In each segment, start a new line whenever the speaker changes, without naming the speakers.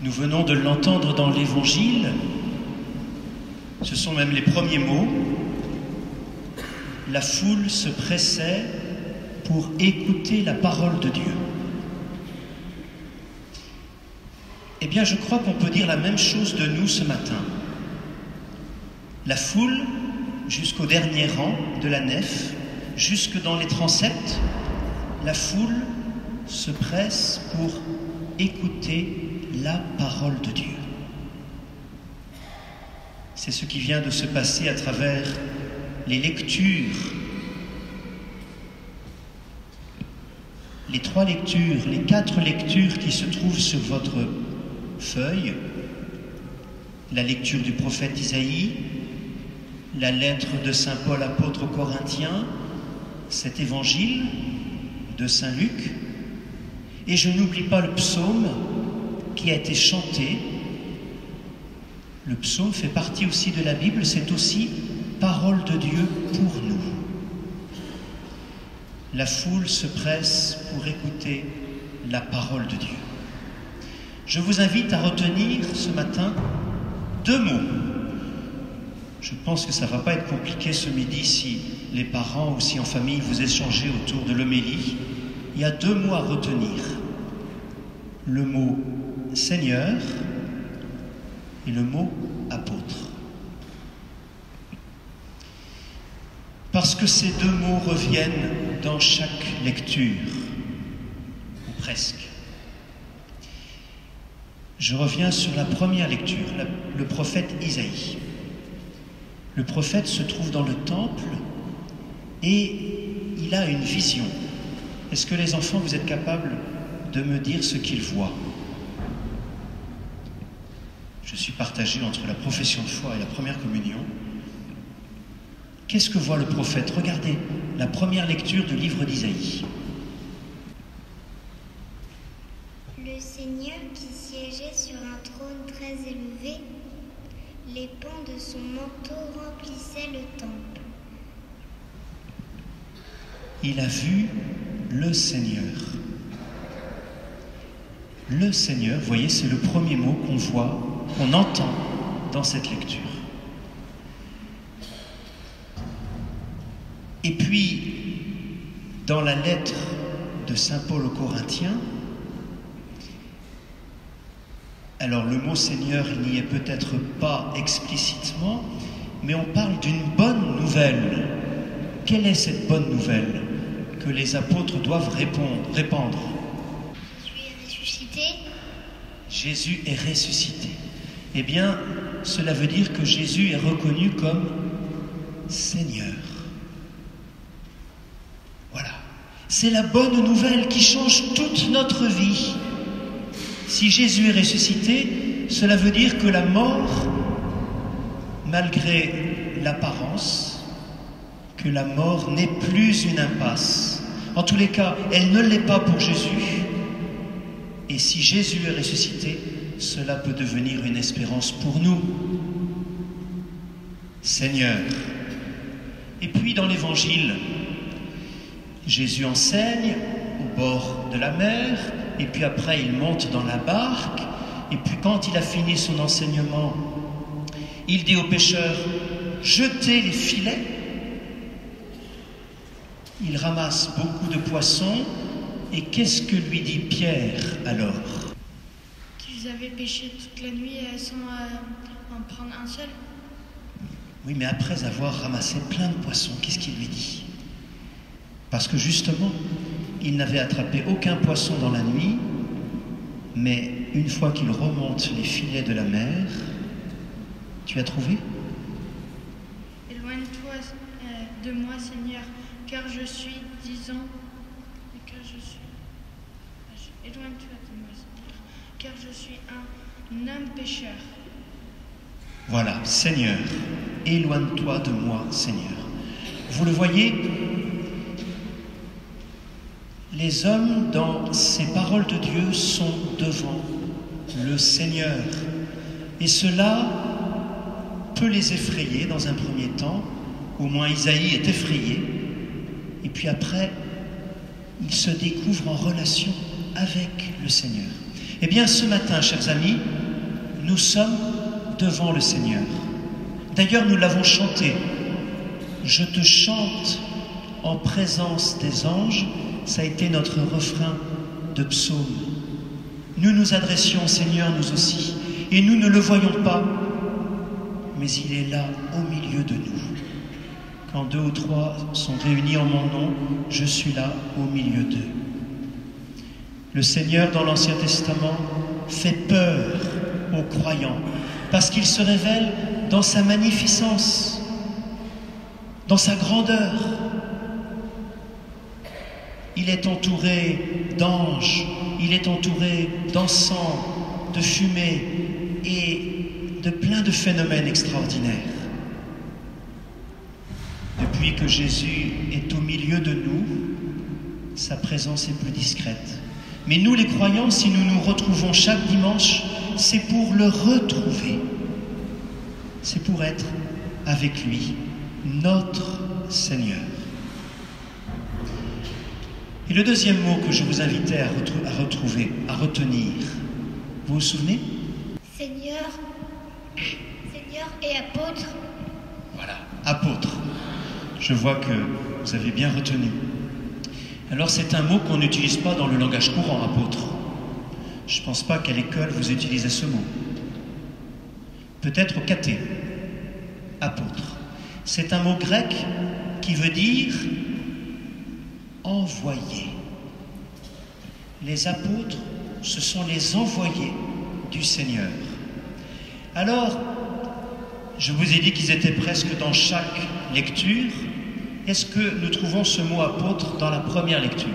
Nous venons de l'entendre dans l'Évangile, ce sont même les premiers mots. La foule se pressait pour écouter la parole de Dieu. Eh bien, je crois qu'on peut dire la même chose de nous ce matin. La foule, jusqu'au dernier rang de la nef, jusque dans les transepts, la foule se presse pour écouter la parole de Dieu. C'est ce qui vient de se passer à travers les lectures. Les 3 lectures, les 4 lectures qui se trouvent sur votre feuille, la lecture du prophète Isaïe, la lettre de saint Paul apôtre aux Corinthiens, cet évangile de saint Luc, et je n'oublie pas le psaume qui a été chanté. Le psaume fait partie aussi de la Bible, c'est aussi parole de Dieu pour nous. La foule se presse pour écouter la parole de Dieu. Je vous invite à retenir ce matin 2 mots. Je pense que ça ne va pas être compliqué ce midi si les parents ou si en famille vous échangez autour de l'homélie. Il y a 2 mots à retenir. Le mot Seigneur et le mot apôtre. Parce que ces 2 mots reviennent dans chaque lecture, ou presque. Je reviens sur la première lecture, le prophète Isaïe. Le prophète se trouve dans le temple et il a une vision. Est-ce que les enfants, vous êtes capables de me dire ce qu'ils voient? Je suis partagé entre la profession de foi et la première communion. Qu'est-ce que voit le prophète? Regardez la première lecture du livre d'Isaïe.
Le Seigneur qui siégeait sur un trône très élevé, les pans de son manteau remplissaient le temple.
Il a vu le Seigneur. Le Seigneur, vous voyez, c'est le premier mot qu'on voit, qu'on entend dans cette lecture. Et puis, dans la lettre de saint Paul aux Corinthiens, alors le mot Seigneur, il n'y est peut-être pas explicitement, mais on parle d'une bonne nouvelle. Quelle est cette bonne nouvelle que les apôtres doivent répandre?
Jésus est ressuscité.
Jésus est ressuscité. Eh bien, cela veut dire que Jésus est reconnu comme Seigneur. Voilà. C'est la bonne nouvelle qui change toute notre vie. Si Jésus est ressuscité, cela veut dire que la mort, malgré l'apparence, que la mort n'est plus une impasse. En tous les cas, elle ne l'est pas pour Jésus. Et si Jésus est ressuscité, cela peut devenir une espérance pour nous. Seigneur. Et puis dans l'Évangile, Jésus enseigne au bord de la mer, et puis après il monte dans la barque, et puis quand il a fini son enseignement, il dit aux pêcheurs, jetez les filets. Il ramasse beaucoup de poissons, et qu'est-ce que lui dit Pierre alors?
Qu'ils avaient pêché toute la nuit sans en prendre un seul.
Oui, mais après avoir ramassé plein de poissons, qu'est-ce qu'il lui dit? Parce que justement, il n'avait attrapé aucun poisson dans la nuit, mais une fois qu'il remonte les filets de la mer, tu as trouvé?
Éloigne-toi de moi, Seigneur, car je suis, éloigne-toi de moi, Seigneur, car je suis un homme pécheur.
Voilà, Seigneur, éloigne-toi de moi, Seigneur. Vous le voyez, les hommes, dans ces paroles de Dieu, sont devant le Seigneur. Et cela peut les effrayer dans un premier temps. Au moins Isaïe est effrayé. Et puis après, il se découvre en relation avec le Seigneur. Eh bien, ce matin, chers amis, nous sommes devant le Seigneur. D'ailleurs, nous l'avons chanté. Je te chante en présence des anges. Ça a été notre refrain de psaume. Nous nous adressions au Seigneur, nous aussi. Et nous ne le voyons pas, mais il est là, au milieu de nous. Quand 2 ou 3 sont réunis en mon nom, je suis là, au milieu d'eux. Le Seigneur, dans l'Ancien Testament, fait peur aux croyants, parce qu'il se révèle dans sa magnificence, dans sa grandeur. Il est entouré d'anges, il est entouré d'encens, de fumée et de plein de phénomènes extraordinaires. Depuis que Jésus est au milieu de nous, sa présence est plus discrète. Mais nous, les croyants, si nous nous retrouvons chaque dimanche, c'est pour le retrouver. C'est pour être avec lui, notre Seigneur. Et le deuxième mot que je vous invitais à retenir, vous vous souvenez?
Seigneur et apôtre.
Voilà, apôtre. Je vois que vous avez bien retenu. Alors c'est un mot qu'on n'utilise pas dans le langage courant, apôtre. Je ne pense pas qu'à l'école vous utilisez ce mot. Peut-être au caté, apôtre. C'est un mot grec qui veut dire envoyé. Les apôtres, ce sont les envoyés du Seigneur. Alors, je vous ai dit qu'ils étaient presque dans chaque lecture. Est-ce que nous trouvons ce mot apôtre dans la première lecture?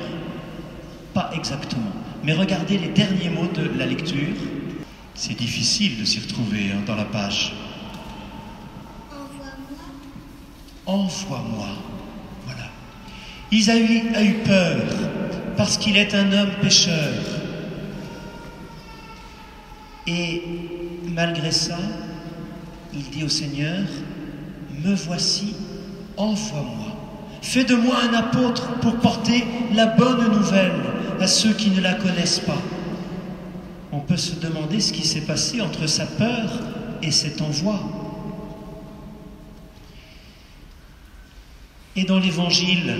Pas exactement. Mais regardez les derniers mots de la lecture. C'est difficile de s'y retrouver dans la page.
Envoie-moi.
Envoie-moi. Voilà. Isaïe a eu peur parce qu'il est un homme pécheur. Et malgré ça, il dit au Seigneur, me voici, envoie-moi. Fais de moi un apôtre pour porter la bonne nouvelle à ceux qui ne la connaissent pas. On peut se demander ce qui s'est passé entre sa peur et cet envoi. Et dans l'Évangile,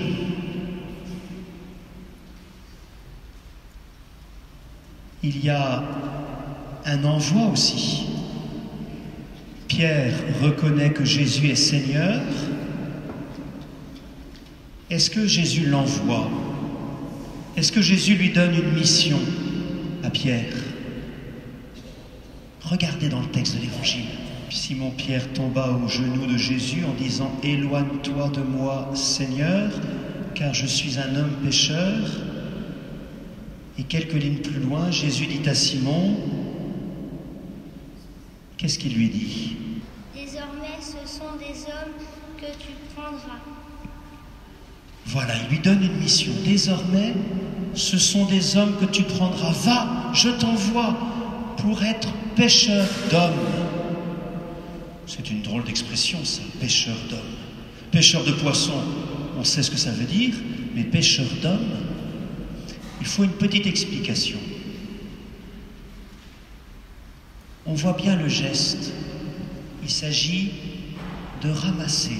il y a un envoi aussi. Pierre reconnaît que Jésus est Seigneur. Est-ce que Jésus l'envoie? Est-ce que Jésus lui donne une mission à Pierre? Regardez dans le texte de l'Évangile. Simon-Pierre tomba aux genoux de Jésus en disant « Éloigne-toi de moi, Seigneur, car je suis un homme pécheur. » Et quelques lignes plus loin, Jésus dit à Simon, qu'est-ce qu'il lui dit?
Désormais, ce sont des hommes que tu prendras.
Voilà, il lui donne une mission. Désormais, ce sont des hommes que tu prendras. Va, je t'envoie pour être pêcheur d'hommes. C'est une drôle d'expression, ça, pêcheur d'hommes. Pêcheur de poissons, on sait ce que ça veut dire, mais pêcheur d'hommes, il faut une petite explication. On voit bien le geste. Il s'agit de ramasser.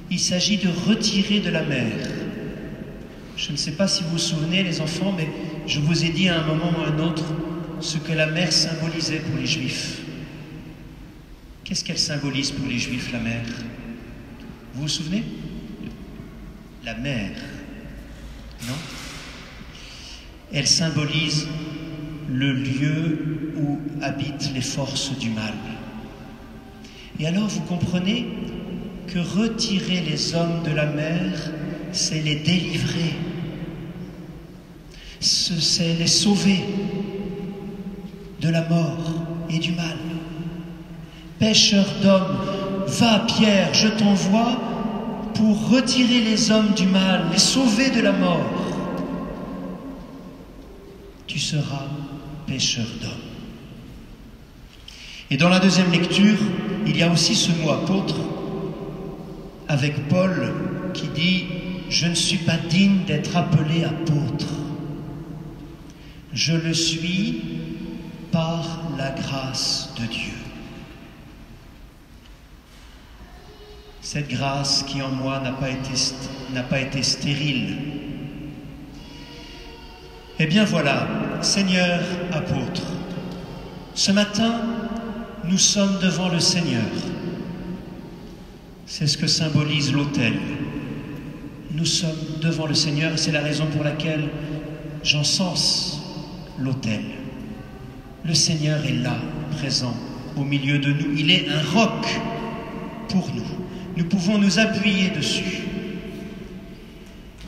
Il s'agit de retirer de la mer. Je ne sais pas si vous vous souvenez, les enfants, mais je vous ai dit à un moment ou à un autre ce que la mer symbolisait pour les Juifs. Qu'est-ce qu'elle symbolise pour les Juifs, la mer? Vous vous souvenez? La mer, non? Elle symbolise le lieu où habitent les forces du mal. Et alors vous comprenez que retirer les hommes de la mer, c'est les délivrer, c'est les sauver de la mort et du mal. Pêcheur d'hommes, va Pierre, je t'envoie pour retirer les hommes du mal, les sauver de la mort. Tu seras pêcheur d'hommes. Et dans la deuxième lecture, il y a aussi ce mot apôtre, avec Paul qui dit « Je ne suis pas digne d'être appelé apôtre. Je le suis par la grâce de Dieu. Cette grâce qui en moi n'a pas été stérile. Eh bien voilà, Seigneur, apôtre, ce matin, nous sommes devant le Seigneur. C'est ce que symbolise l'autel. Nous sommes devant le Seigneur et c'est la raison pour laquelle j'encense l'autel. Le Seigneur est là, présent, au milieu de nous. Il est un roc pour nous. Nous pouvons nous appuyer dessus.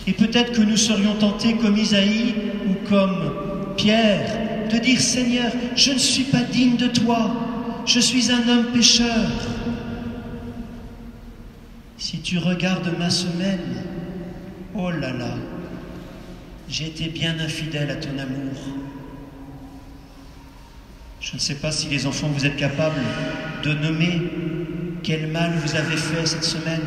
Et peut-être que nous serions tentés, comme Isaïe ou comme Pierre, de dire « Seigneur, je ne suis pas digne de toi, je suis un homme pécheur. » Si tu regardes ma semaine, oh là là, j'ai été bien infidèle à ton amour. Je ne sais pas si les enfants, vous êtes capables de nommer quel mal vous avez fait cette semaine.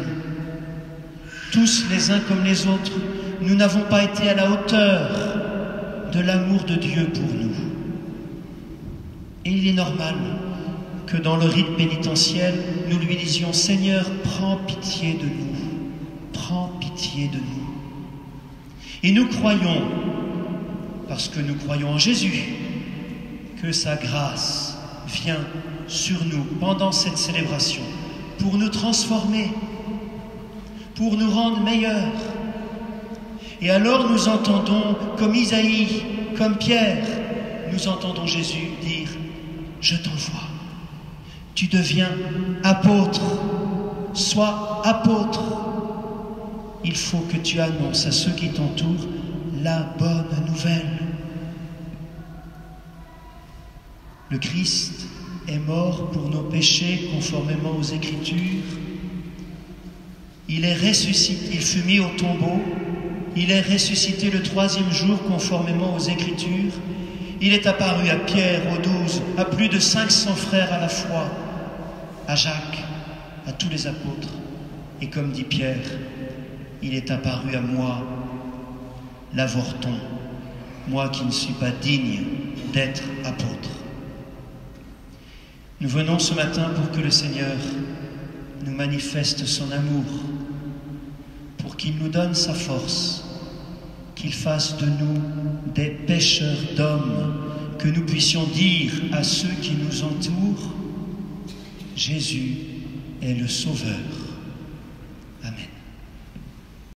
Tous les uns comme les autres, nous n'avons pas été à la hauteur de l'amour de Dieu pour nous. Et il est normal que dans le rite pénitentiel, nous lui disions « Seigneur, prends pitié de nous, prends pitié de nous ». Et nous croyons, parce que nous croyons en Jésus, que sa grâce vient sur nous pendant cette célébration pour nous transformer, pour nous rendre meilleurs. Et alors nous entendons, comme Isaïe, comme Pierre, nous entendons Jésus dire « Je t'envoie, tu deviens apôtre, sois apôtre. Il faut que tu annonces à ceux qui t'entourent la bonne nouvelle. » Le Christ est mort pour nos péchés conformément aux Écritures. Il est ressuscité, il fut mis au tombeau. Il est ressuscité le 3e jour conformément aux Écritures. Il est apparu à Pierre, aux 12, à plus de 500 frères à la fois, à Jacques, à tous les apôtres. Et comme dit Pierre, il est apparu à moi, l'avorton, moi qui ne suis pas digne d'être apôtre. Nous venons ce matin pour que le Seigneur nous manifeste son amour, pour qu'il nous donne sa force, qu'il fasse de nous des pêcheurs d'hommes, que nous puissions dire à ceux qui nous entourent « Jésus est le Sauveur ».